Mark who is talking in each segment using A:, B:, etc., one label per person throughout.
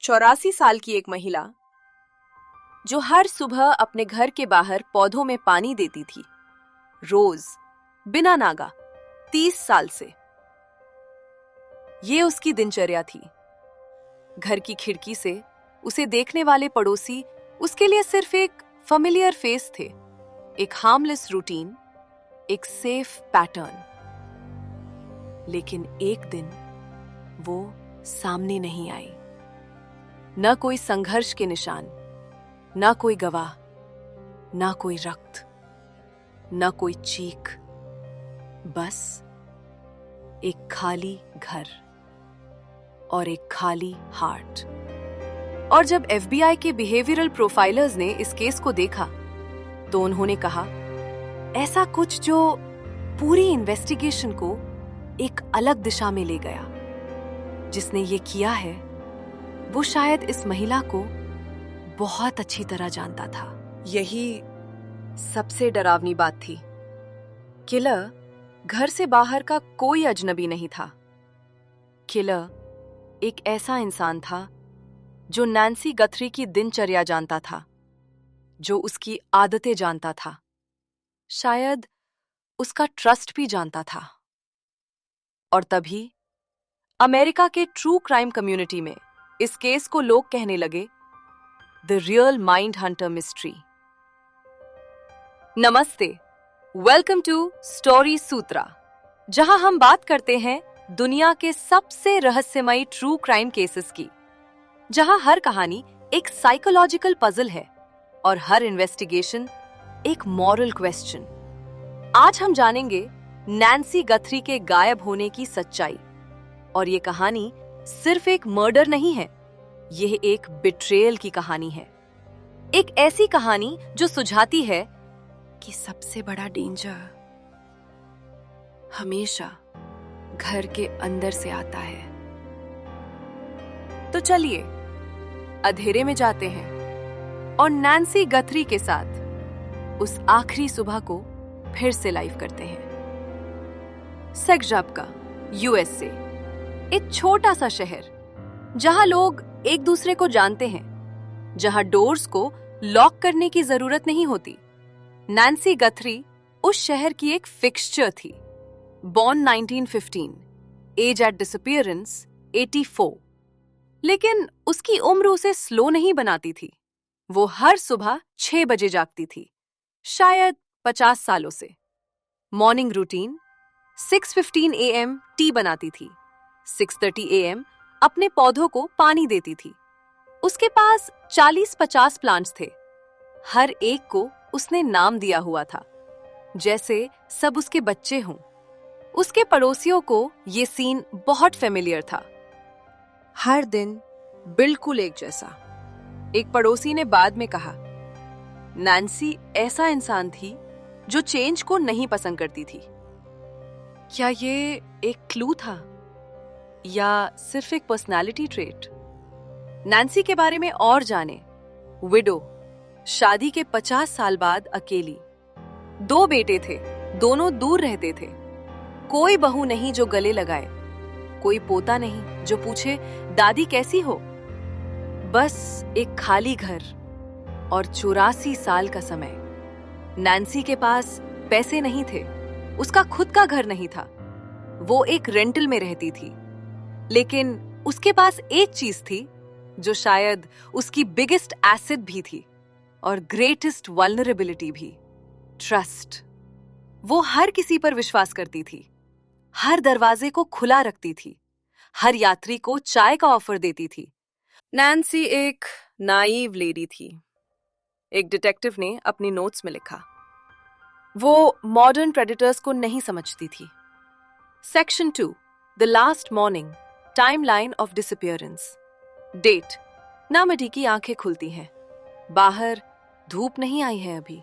A: 84 साल की एक महिला जो हर सुबह अपने घर के बाहर पौधों में पानी देती थी, रोज, बिना नागा, 30 साल से। ये उसकी दिनचर्या थी। घर की खिड़की से उसे देखने वाले पड़ोसी उसके लिए सिर्फ एक फेमिलियर फेस थे, एक हार्मलेस रूटीन, एक सेफ पैटर्न। लेकिन एक दिन वो सामने नहीं आई। न कोई संघर्ष के निशान, न कोई गवाह, न कोई रक्त, न कोई चीख, बस एक खाली घर और एक खाली हार्ट। और जब FBI के बिहेवियरल प्रोफाइलर्स ने इस केस को देखा तो उन्होंने कहा, ऐसा कुछ जो पूरी इन्वेस्टिगेशन को एक अलग दिशा में ले गया। जिसने ये किया है वो शायद इस महिला को बहुत अच्छी तरह जानता था। यही सबसे डरावनी बात थी। किलर घर से बाहर का कोई अजनबी नहीं था। किलर एक ऐसा इंसान था जो नैन्सी गथरी की दिनचर्या जानता था, जो उसकी आदतें जानता था, शायद उसका ट्रस्ट भी जानता था। और तभी अमेरिका के ट्रू क्राइम कम्युनिटी में इस केस को लोग कहने लगे, the real mind Hunter mystery. नमस्ते, वेलकम टू स्टोरी सूत्रा, जहां हम बात करते हैं दुनिया के सबसे रहस्यमयी ट्रू क्राइम केसेस की, जहां हर कहानी एक साइकोलॉजिकल पजल है और हर इन्वेस्टिगेशन एक मॉरल क्वेश्चन। आज हम जानेंगे नैन्सी गथरी के गायब होने की सच्चाई। और ये कहानी सिर्फ एक मर्डर नहीं है, यह एक बिट्रेयल की कहानी है। एक ऐसी कहानी जो सुझाती है कि सबसे बड़ा डेंजर हमेशा घर के अंदर से आता है। तो चलिए अंधेरे में जाते हैं और नैन्सी गथरी के साथ उस आखिरी सुबह को फिर से लाइव करते हैं। सेक्जाप्का, USA, एक छोटा सा शहर जहां लोग एक दूसरे को जानते हैं, जहां डोर्स को लॉक करने की जरूरत नहीं होती। नैन्सी गथरी उस शहर की एक फिक्सचर थी। Born 1915, age at disappearance 84। लेकिन उसकी उम्र उसे स्लो नहीं बनाती थी। वो हर सुबह 6 बजे जागती थी, शायद 50 सालों से। मॉर्निंग रूटीन, 6:15 AM टी बनाती थी, 6:30 AM अपने पौधों को पानी देती थी। उसके पास 40-50 प्लांट्स थे। हर एक को उसने नाम दिया हुआ था, जैसे सब उसके बच्चे हों। उसके पड़ोसियों को ये सीन बहुत फेमिलियर था। हर दिन बिल्कुल एक जैसा। एक पड़ोसी ने बाद में कहा, नैन्सी ऐसा इंसान थी जो चेंज को नहीं पसंद करती थी। क्या ये एक क्लू था या सिर्फ एक पर्सनालिटी ट्रेट? नैन्सी के बारे में और जाने। विडो, शादी के 50 साल बाद अकेली। 2 बेटे थे, दोनों दूर रहते थे। कोई बहू नहीं जो गले लगाए, कोई पोता नहीं जो पूछे दादी कैसी हो। बस एक खाली घर और 84 साल का समय। नैन्सी के पास पैसे नहीं थे, उसका खुद का घर नहीं था, वो एक रेंटल में रहती थी। लेकिन उसके पास एक चीज थी जो शायद उसकी बिगेस्ट एसेट भी थी और ग्रेटेस्ट वल्नरेबिलिटी भी, ट्रस्ट। वो हर किसी पर विश्वास करती थी, हर दरवाजे को खुला रखती थी, हर यात्री को चाय का ऑफर देती थी। नैन्सी एक नाइव लेडी थी, एक डिटेक्टिव ने अपनी नोट्स में लिखा। वो मॉडर्न प्रेडिटर्स को नहीं समझती थी। Section 2, the last morning, timeline of disappearance. Date, नामडी की आंखें खुलती हैं। बाहर धूप नहीं आई है अभी,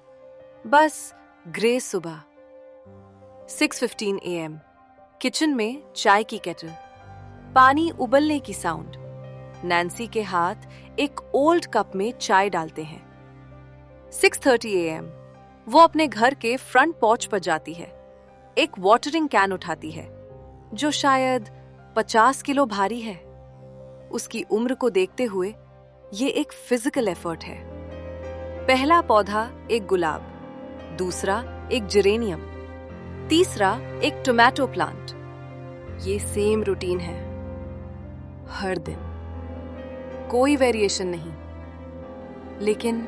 A: बस ग्रे सुबह। 6:15 AM, किचन में चाय की केटल, पानी उबलने की साउंड। नैन्सी के हाथ एक ओल्ड कप में चाय डालते हैं। 6:30 AM, वो अपने घर के फ्रंट पोर्च पर जाती है, एक वाटरिंग कैन उठाती है जो शायद 50 किलो भारी है। उसकी उम्र को देखते हुए ये एक फिजिकल एफर्ट है। पहला पौधा एक गुलाब, दूसरा एक जेरेनियम, तीसरा एक टोमेटो प्लांट। ये सेम रूटीन है हर दिन, कोई वेरिएशन नहीं। लेकिन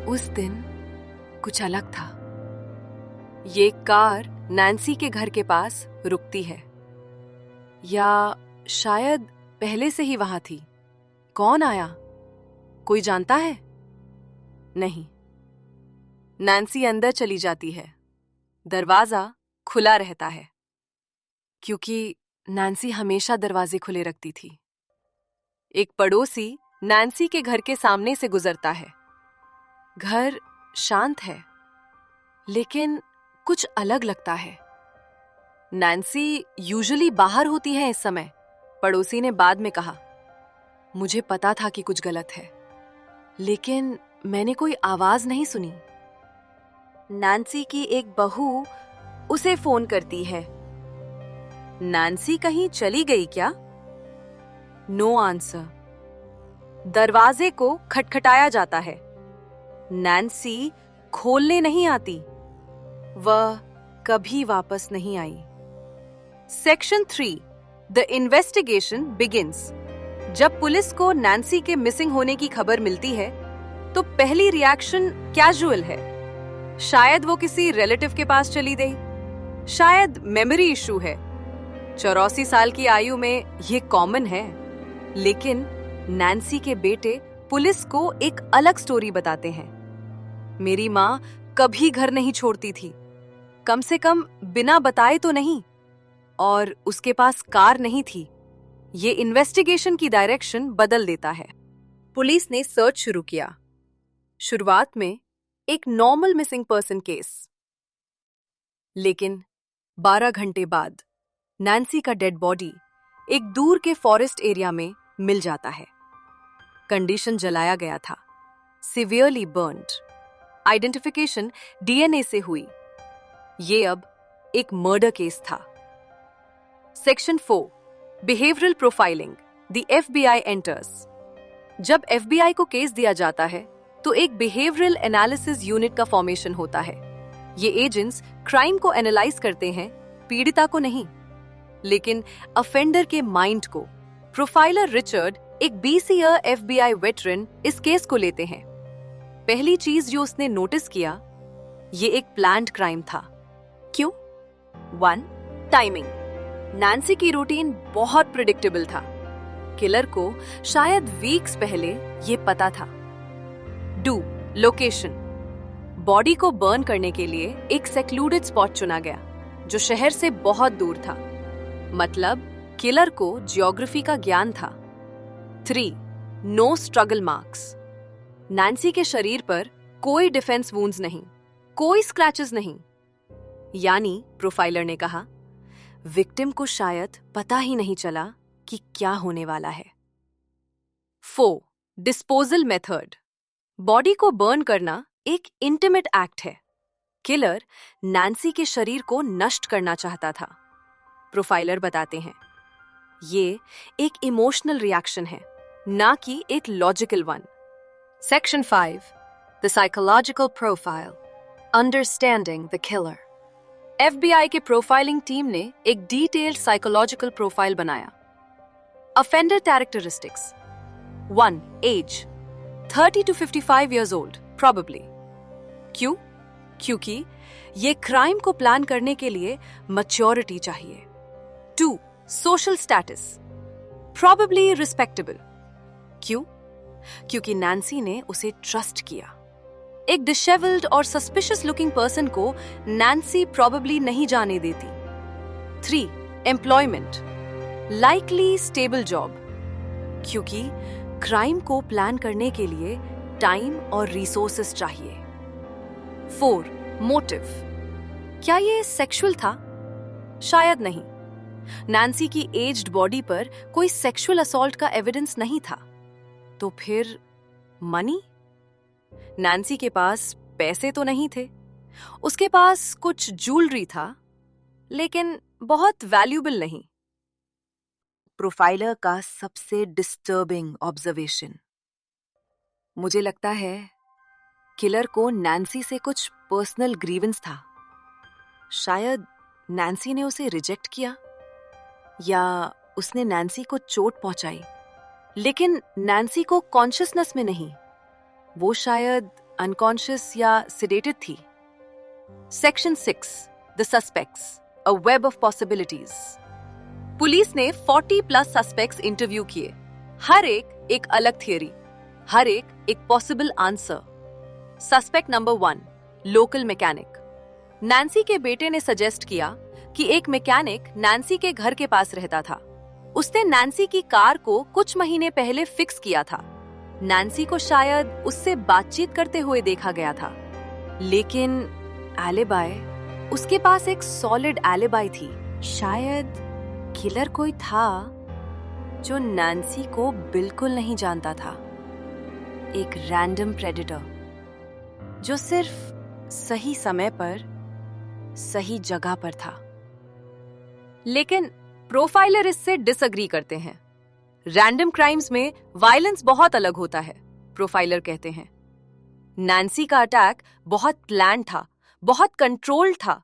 A: उस दिन कुछ अलग था। ये कार नैन्सी के घर के पास रुकती है, या शायद पहले से ही वहां थी। कौन आया, कोई जानता है? नहीं। नैन्सी अंदर चली जाती है। दरवाजा खुला रहता है, क्योंकि नैन्सी हमेशा दरवाजे खुले रखती थी। एक पड़ोसी नैन्सी के घर के सामने से गुजरता है। घर शांत है, लेकिन कुछ अलग लगता है। नैन्सी यूजुअली बाहर होती है इस समय, पड़ोसी ने बाद में कहा। मुझे पता था कि कुछ गलत है, लेकिन मैंने कोई आवाज नहीं सुनी। नैन्सी की एक बहू उसे फोन करती है। नैन्सी कहीं चली गई क्या? No answer. दरवाजे को खटखटाया जाता है। नैन्सी खोलने नहीं आती। वह कभी वापस नहीं आई। Section 3, the investigation begins. जब पुलिस को नैन्सी के मिसिंग होने की खबर मिलती है, तो पहली रिएक्शन कैजुअल है। शायद वो किसी रिलेटिव के पास चली गई, शायद मेमोरी इशू है। 84 साल की आयु में ये कॉमन है। लेकिन नैन्सी के बेटे पुलिस को एक अलग स्टोरी बताते हैं। मेरी माँ कभी घर नहीं छोड़ती थी, कम से कम बिना बताए तो नहीं, और उसके पास कार नहीं थी। ये इन्वेस्टिगेशन की डायरेक्शन बदल देता है। पुलिस ने सर्च शुरू किया। शुरुआत में एक नॉर्मल मिसिंग पर्सन केस, लेकिन 12 घंटे बाद नैन्सी का डेड बॉडी एक दूर के फॉरेस्ट एरिया में मिल जाता है। कंडीशन जलाया गया था, सिवियरली बर्न्ड। आइडेंटिफिकेशन डीएनए से हुई। ये अब एक मर्डर केस था। Section 4, behavioural profiling, the FBI enters. जब एफबीआई को केस दिया जाता है, तो एक बिहेवियरल एनालिसिस यूनिट का फॉर्मेशन होता है। ये एजेंट्स क्राइम को एनालाइज करते हैं, पीड़िता को नहीं, लेकिन अफेंडर के माइंड को। प्रोफाइलर रिचर्ड, एक 20 ईयर एफबीआई वेटरन, इस केस को लेते हैं। पहली चीज जो उसने नोटिस किया, ये एक प्लान्ड क्राइम था। क्यों? 1, टाइमिंग। नैन्सी की रूटीन बहुत प्रिडिक्टेबल था। किलर को शायद वीक्स पहले ये पता था। 2, लोकेशन। बॉडी को बर्न करने के लिए एक सेक्लूडेड स्पॉट चुना गया, जो शहर से बहुत दूर था। मतलब किलर को ज्योग्राफी का ज्ञान था। 3, नो स्ट्रगल मार्क्स। नैन्सी के शरीर पर कोई डिफेंस वुंड्स नहीं, कोई स्क्रैचेस नहीं। यानी प्रोफाइलर ने कहा, विक्टिम को शायद पता ही नहीं चला कि क्या होने वाला है। 4, डिस्पोजल मेथड। बॉडी को बर्न करना एक इंटीमेट एक्ट है। किलर नैन्सी के शरीर को नष्ट करना चाहता था। प्रोफाइलर बताते हैं, ये एक इमोशनल रिएक्शन है, ना कि एक logical one. Section 5, the psychological profile, understanding the killer. FBI के प्रोफाइलिंग टीम ने एक डिटेल्ड साइकोलॉजिकल प्रोफाइल बनाया। Offender characteristics. 1, age 30 to 55 years old, probably. क्यों? क्योंकि ये क्राइम को प्लान करने के लिए मैच्योरिटी चाहिए। 2, सोशल स्टेटस, probably respectable. क्यों? क्योंकि नैन्सी ने उसे ट्रस्ट किया। एक डिशेवल्ड और सस्पिशियस लुकिंग पर्सन को नैन्सी probably नहीं जाने देती। 3, एम्प्लॉयमेंट, लाइकली स्टेबल जॉब, क्योंकि क्राइम को प्लान करने के लिए टाइम और रिसोर्सेस चाहिए। 4, मोटिव, क्या ये सेक्सुअल था? शायद नहीं। नैन्सी की एज्ड बॉडी पर कोई सेक्सुअल असॉल्ट का एविडेंस नहीं था। तो फिर मनी? नैन्सी के पास पैसे तो नहीं थे। उसके पास कुछ ज्वेलरी था, लेकिन बहुत वैल्यूएबल नहीं। प्रोफाइलर का सबसे डिस्टर्बिंग ऑब्जर्वेशन। मुझे लगता है किलर को नैन्सी से कुछ पर्सनल ग्रीवेंस था। शायद नैन्सी ने उसे रिजेक्ट किया या उसने नैन्सी को चोट पहुंचाई, लेकिन नैन्सी को कॉन्शियसनेस में नहीं, वो शायद अनकॉन्शियस या सिडेटेड थी। Section 6, the suspects, a web of possibilities. Police ने 40 प्लस सस्पेक्ट्स इंटरव्यू किए, हर एक अलग थियरी, हर एक possible answer. Suspect number 1, local mechanic. Nancy के बेटे ने सजेस्ट किया कि एक मैकेनिक नैन्सी के घर के पास रहता था। उसने नैन्सी की कार को कुछ महीने पहले फिक्स किया था। नैन्सी को शायद उससे बातचीत करते हुए देखा गया था, लेकिन एलिबाई, उसके पास एक सॉलिड एलिबाई थी। शायद किलर कोई था जो नैन्सी को बिल्कुल नहीं जानता था, एक रैंडम प्रेडेटर जो सिर्फ सही समय पर सही जगह पर था। लेकिन प्रोफाइलर इससे डिसएग्री करते हैं। रैंडम क्राइम्स में वायलेंस बहुत अलग होता है, प्रोफाइलर कहते हैं। नैन्सी का अटैक बहुत प्लान था, बहुत कंट्रोल्ड था।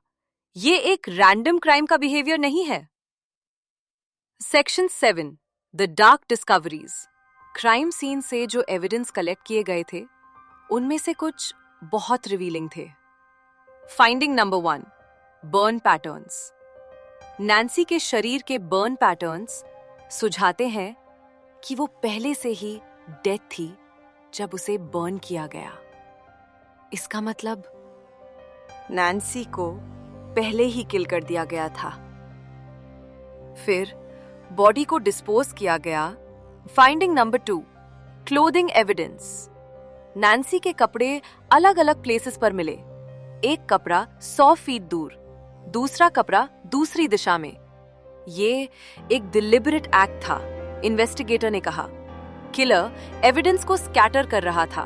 A: ये एक रैंडम क्राइम का बिहेवियर नहीं है। Section 7, the dark discoveries. Crime scene से जो एविडेंस कलेक्ट किए गए थे, उनमें से कुछ बहुत रिवीलिंग थे। Finding number 1, burn patterns. Nancy के शरीर के बर्न पैटर्न्स सुझाते हैं कि वो पहले से ही डेड थी जब उसे बर्न किया गया। इसका मतलब नैन्सी को पहले ही किल कर दिया गया था। फिर बॉडी को डिस्पोज किया गया। Finding number 2, clothing evidence. Nancy के कपड़े अलग अलग प्लेसेस पर मिले। एक कपड़ा 100 फीट दूर, दूसरा कपड़ा दूसरी दिशा में। ये एक डिलिबरेट एक्ट था, इन्वेस्टिगेटर ने कहा। किलर एविडेंस को स्कैटर कर रहा था,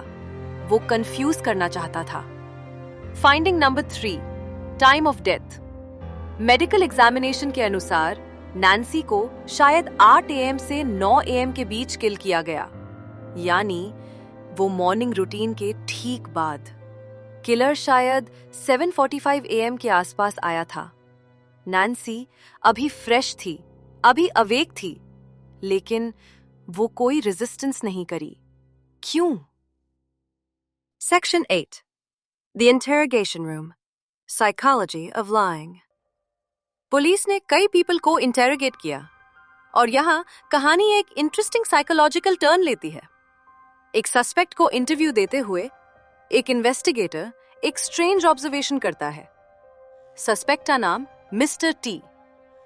A: वो कंफ्यूज करना चाहता था। Finding number 3, time of death. Medical examination के अनुसार नैन्सी को शायद 8 AM से 9 AM के बीच किल किया गया, यानी वो मॉर्निंग रूटीन के ठीक बाद। किलर शायद 7:45 AM के आसपास आया था। नैन्सी अभी फ्रेश थी, अभी अवेक थी, लेकिन वो कोई रेजिस्टेंस नहीं करी। क्यों? Section 8, the interrogation room, psychology of lying. Police ने कई पीपल को इंटेरोगेट किया, और यहाँ कहानी एक इंटरेस्टिंग साइकोलॉजिकल टर्न लेती है। एक सस्पेक्ट को इंटरव्यू देते हुए एक इन्वेस्टिगेटर एक स्ट्रेंज ऑब्जर्वेशन करता है। सस्पेक्ट का नाम मिस्टर टी।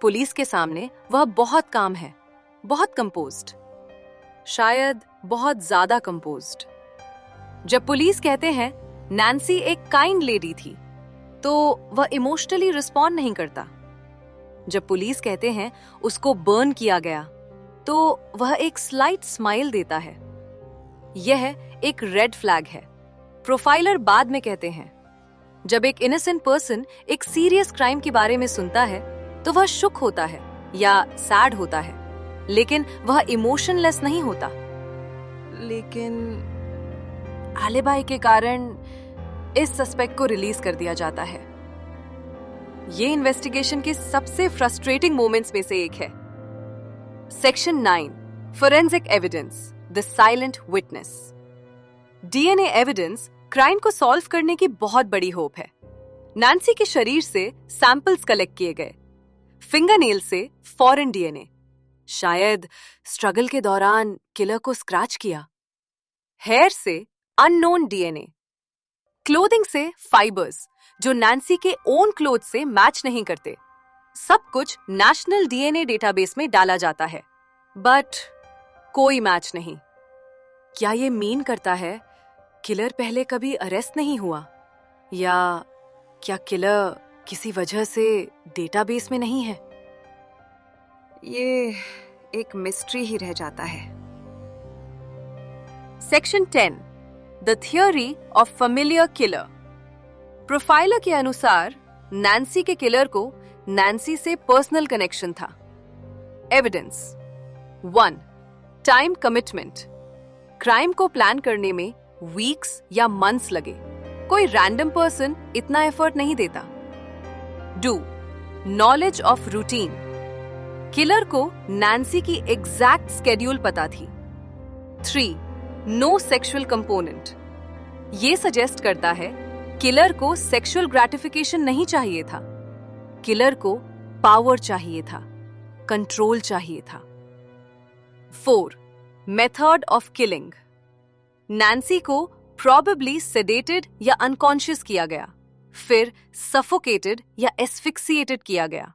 A: पुलिस के सामने वह बहुत काम है, बहुत कंपोज्ड, शायद बहुत ज्यादा कंपोज्ड। जब पुलिस कहते हैं नैन्सी एक काइंड लेडी थी, तो वह इमोशनली रिस्पॉन्ड नहीं करता। जब पुलिस कहते हैं उसको बर्न किया गया, तो वह एक स्लाइट स्माइल देता है। यह एक रेड फ्लैग है। प्रोफाइलर बाद में कहते हैं, जब एक इनोसेंट पर्सन एक सीरियस क्राइम के बारे में सुनता है, तो वह शुक होता है या सैड होता है, लेकिन वह इमोशनलेस नहीं होता। लेकिन एलिबाई के कारण इस सस्पेक्ट को रिलीज कर दिया जाता है। ये इन्वेस्टिगेशन के सबसे फ्रस्ट्रेटिंग मोमेंट्स में से एक है। Section 9, forensic evidence, the silent witness. DNA evidence crime को सॉल्व करने की बहुत बड़ी होप है। नैन्सी के शरीर से सैंपल्स कलेक्ट किए गए, फिंगरनेल से फॉरेन डीएनए, शायद स्ट्रगल के दौरान किलर को स्क्रैच किया। हेयर से अननोन डीएनए, क्लोथिंग से फाइबर्स जो नैन्सी के ओन क्लोथ से मैच नहीं करते। सब कुछ नेशनल डीएनए डेटाबेस में डाला जाता है, बट कोई मैच नहीं। क्या ये मीन करता है किलर पहले कभी अरेस्ट नहीं हुआ, या क्या किलर किसी वजह से डेटाबेस में नहीं है? ये एक मिस्ट्री ही रह जाता है। Section 10, the theory of familiar killer. Profiler के अनुसार नैन्सी के किलर को नैन्सी से पर्सनल कनेक्शन था। एविडेंस, 1. Time commitment. क्राइम को प्लान करने में वीक्स या मंथ्स लगे। कोई रैंडम पर्सन इतना एफर्ट नहीं देता। 2. Knowledge of routine. किलर को नैन्सी की एग्जैक्ट स्केड्यूल पता थी। 3. No sexual component. ये सजेस्ट करता है किलर को सेक्सुअल ग्रेटिफिकेशन नहीं चाहिए था। किलर को पावर चाहिए था, कंट्रोल चाहिए था। 4. Method of killing. नैन्सी को प्रॉबेबली सेडेटेड या अनकॉन्शियस किया गया, फिर सफोकेटेड या एस्फिक्सिएटेड किया गया।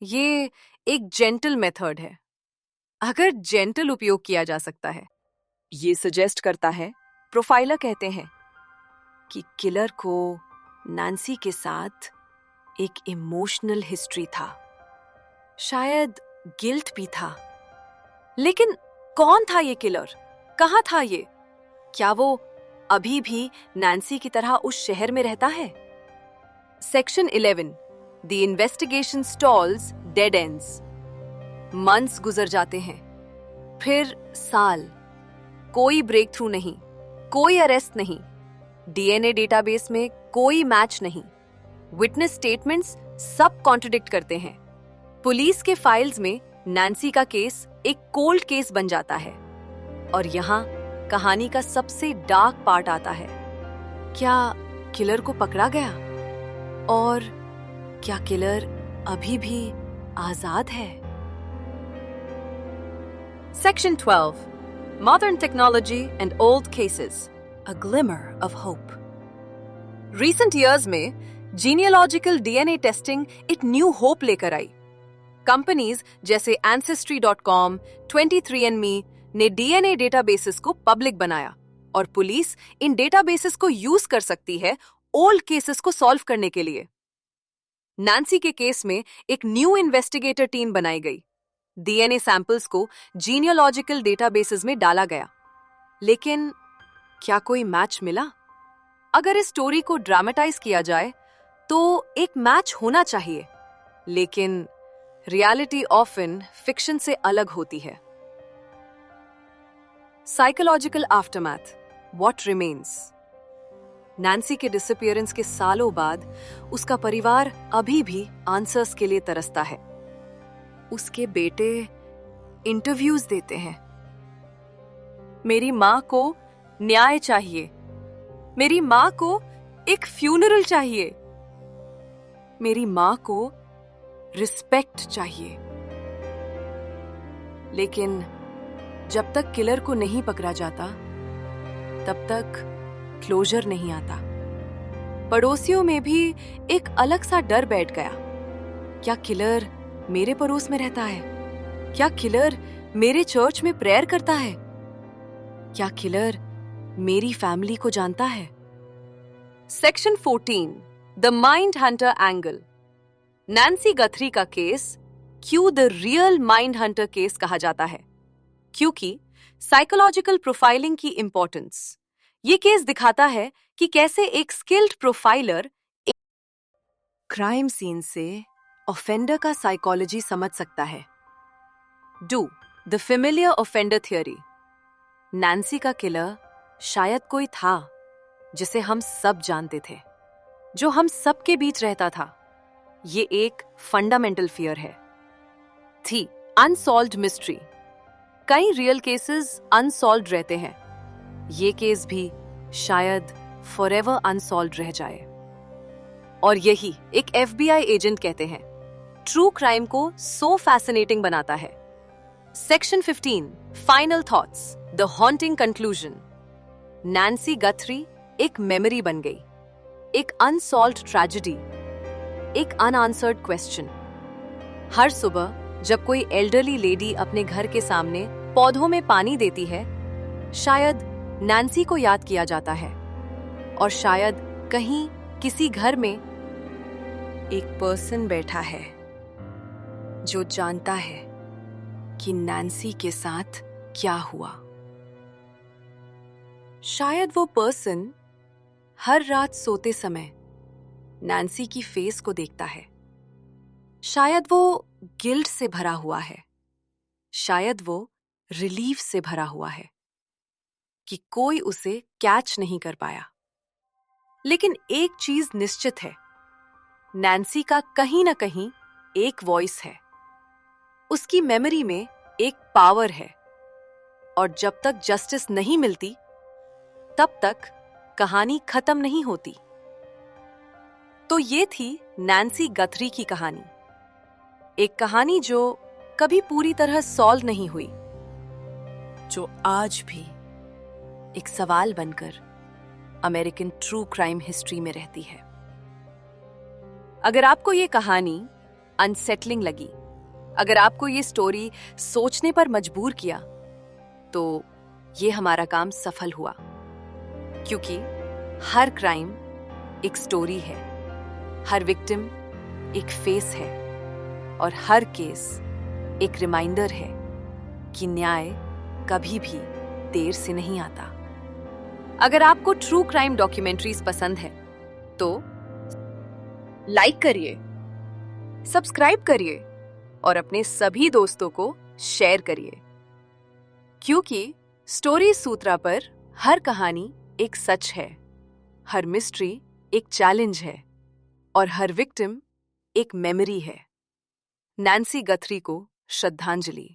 A: ये एक जेंटल मेथड है, अगर जेंटल उपयोग किया जा सकता है। ये सजेस्ट करता है, प्रोफाइलर कहते हैं कि किलर को नैन्सी के साथ एक इमोशनल हिस्ट्री था, शायद गिल्ट भी था। लेकिन कौन था ये किलर? कहाँ था ये? क्या वो अभी भी नैन्सी की तरह उस शहर में रहता है? Section 11, the investigation stalls dead ends. Months गुजर जाते हैं, फिर साल, कोई ब्रेक थ्रू नहीं, कोई अरेस्ट नहीं, डीएनए डेटाबेस में कोई मैच नहीं, विटनेस स्टेटमेंट्स सब कॉन्ट्रडिक्ट करते हैं। पुलिस के फाइल्स में नैन्सी का केस एक कोल्ड केस बन जाता है। और यहाँ कहानी का सबसे डार्क पार्ट आता है। क्या किलर को पकड़ा गया? और क्या किलर अभी भी आजाद है? Section 12, modern technology and old cases, a glimmer of hope. Recent years में जीनियोलॉजिकल डीएनए टेस्टिंग एक न्यू होप लेकर आई। कंपनीज जैसे Ancestry.com, 23andMe ने डीएनए डेटाबेसेस को पब्लिक बनाया और पुलिस इन डेटाबेसेस को यूज कर सकती है ओल्ड केसेस को सॉल्व करने के लिए। नैन्सी के केस में एक न्यू इन्वेस्टिगेटर टीम बनाई गई। डीएनए सैंपल्स को जीनियोलॉजिकल डेटाबेसेस में डाला गया, लेकिन क्या कोई मैच मिला? अगर इस स्टोरी को ड्रामेटाइज किया जाए तो एक मैच होना चाहिए, लेकिन रियलिटी ऑफन फिक्शन से अलग होती है। Psychological aftermath, what remains. Nancy के डिसअपीयरेंस के सालों बाद उसका परिवार अभी भी आंसर्स के लिए तरसता है। उसके बेटे इंटरव्यूज देते हैं, मेरी मां को न्याय चाहिए, मेरी मां को एक फ्यूनरल चाहिए, मेरी मां को रिस्पेक्ट चाहिए। लेकिन जब तक किलर को नहीं पकड़ा जाता, तब तक क्लोजर नहीं आता। पड़ोसियों में भी एक अलग सा डर बैठ गया। क्या किलर मेरे पड़ोस में रहता है? क्या किलर मेरे चर्च में प्रेयर करता है? क्या किलर मेरी फैमिली को जानता है? Section 14, the mind hunter angle. Nancy Guthrie का केस क्यों the real mind hunter case कहा जाता है? क्योंकि साइकोलॉजिकल प्रोफाइलिंग की इंपॉर्टेंस। ये केस दिखाता है कि कैसे एक स्किल्ड प्रोफाइलर क्राइम सीन से ऑफेंडर का साइकोलॉजी समझ सकता है। Do the familiar offender theory. Nancy का किलर शायद कोई था जिसे हम सब जानते थे, जो हम सबके बीच रहता था। ये एक फंडामेंटल फियर है। थी अनसॉल्व्ड मिस्ट्री। कई रियल केसेस अनसॉल्व्ड रहते हैं, ये केस भी शायद फॉरएवर अनसॉल्व्ड रह जाए। और यही एक एफबीआई एजेंट कहते हैं ट्रू क्राइम को सो फैसिनेटिंग बनाता है। Section 15, final thoughts, the haunting conclusion. Nancy Guthrie एक मेमोरी बन गई, एक अनसॉल्व्ड ट्रेजेडी, एक अनआंसर्ड क्वेश्चन। हर सुबह जब कोई एल्डरली लेडी अपने घर के सामने पौधों में पानी देती है, शायद नैन्सी को याद किया जाता है। और शायद कहीं किसी घर में एक पर्सन बैठा है जो जानता है कि नैन्सी के साथ क्या हुआ। शायद वो पर्सन हर रात सोते समय नैन्सी की फेस को देखता है। शायद वो गिल्ट से भरा हुआ है। शायद वो रिलीफ से भरा हुआ है कि कोई उसे कैच नहीं कर पाया। लेकिन एक चीज निश्चित है, नैन्सी का कहीं ना कहीं एक वॉइस है, उसकी मेमोरी में एक पावर है, और जब तक जस्टिस नहीं मिलती तब तक कहानी खत्म नहीं होती। तो ये थी नैन्सी गथरी की कहानी, एक कहानी जो कभी पूरी तरह सॉल्व नहीं हुई, जो आज भी एक सवाल बनकर अमेरिकन ट्रू क्राइम हिस्ट्री में रहती है। अगर आपको ये कहानी अनसेटलिंग लगी, अगर आपको ये स्टोरी सोचने पर मजबूर किया, तो ये हमारा काम सफल हुआ, क्योंकि हर क्राइम एक स्टोरी है, हर विक्टिम एक फेस है, और हर केस एक रिमाइंडर है कि न्याय कभी भी देर से नहीं आता। अगर आपको ट्रू क्राइम डॉक्यूमेंट्रीज पसंद है तो लाइक करिए, सब्सक्राइब करिए और अपने सभी दोस्तों को शेयर करिए, क्योंकि स्टोरी सूत्रा पर हर कहानी एक सच है, हर मिस्ट्री एक चैलेंज है, और हर विक्टिम एक मेमोरी है। नैन्सी गथरी को श्रद्धांजलि।